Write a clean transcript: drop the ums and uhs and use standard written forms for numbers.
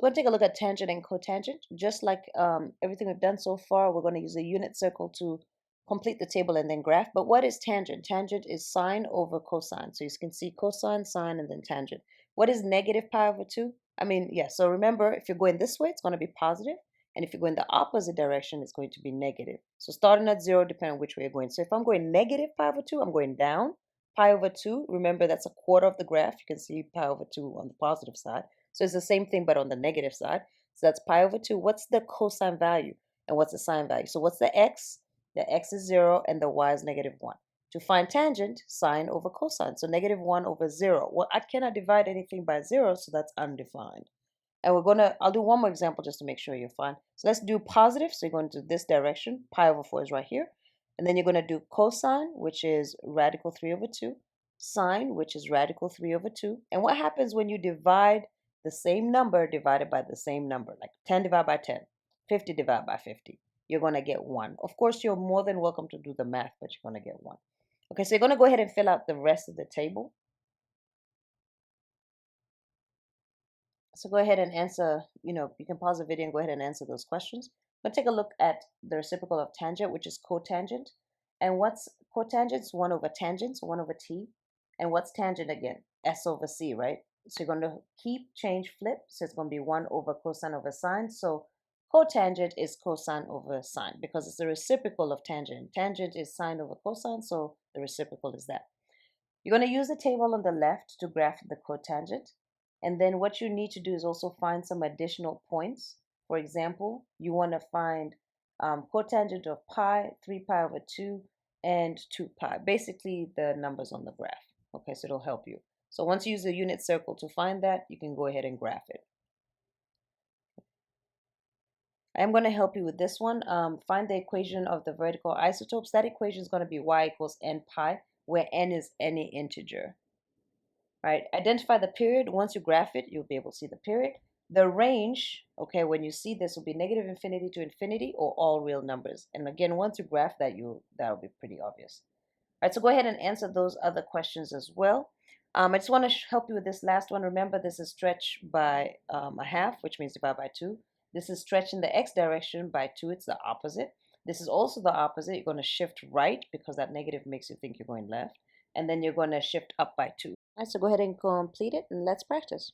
So we're going to take a look at tangent and cotangent. Just like everything we've done so far, we're going to use a unit circle to complete the table and then graph. But what is tangent? Tangent is sine over cosine. So you can see cosine, sine, and then tangent. What is negative pi over 2? So remember, if you're going this way, it's going to be positive. And if you're going the opposite direction, it's going to be negative. So starting at 0, depending on which way you're going. So if I'm going negative pi over 2, I'm going down. Pi over 2, remember that's a quarter of the graph. You can see pi over 2 on the positive side. So it's the same thing, but on the negative side. So that's pi over 2. What's the cosine value? And what's the sine value? So what's the x? The x is 0 and the y is negative 1. To find tangent, sine over cosine. So negative 1 over 0. Well, I cannot divide anything by 0, so that's undefined. And I'll do one more example just to make sure you're fine. So let's do positive. So you're going to this direction. Pi over 4 is right here. And then you're going to do cosine, which is radical 3 over 2. Sine, which is radical 3 over 2. And what happens when you divide the same number divided by the same number? Like 10 divided by 10, 50 divided by 50. You're going to get 1. Of course, you're more than welcome to do the math, but you're going to get 1. Okay, so you're going to go ahead and fill out the rest of the table. So go ahead and answer, you can pause the video and go ahead and answer those questions. But take a look at the reciprocal of tangent, which is cotangent. And what's cotangent? It's 1 over tangent, so 1 over t. And what's tangent again? S over c, right? So you're going to keep, change, flip. So it's going to be 1 over cosine over sine. So cotangent is cosine over sine because it's the reciprocal of tangent. Tangent is sine over cosine, so the reciprocal is that. You're going to use the table on the left to graph the cotangent. And then what you need to do is also find some additional points. For example, you want to find cotangent of pi, 3 pi over 2, and 2 pi. Basically, the numbers on the graph. Okay, so it'll help you. So once you use the unit circle to find that, you can go ahead and graph it. I'm going to help you with this one. Find the equation of the vertical isotopes. That equation is going to be y equals n pi, where n is any integer. Right? Identify the period. Once you graph it, you'll be able to see the period. The range, okay, when you see this, will be negative infinity to infinity or all real numbers. And again, once you graph that, that'll be pretty obvious. All right, so go ahead and answer those other questions as well. I just want to help you with this last one. Remember, this is stretch by a half, which means divide by 2. This is stretch in the x direction by 2. It's the opposite. This is also the opposite. You're going to shift right because that negative makes you think you're going left. And then you're going to shift up by 2. All right, so go ahead and complete it and let's practice.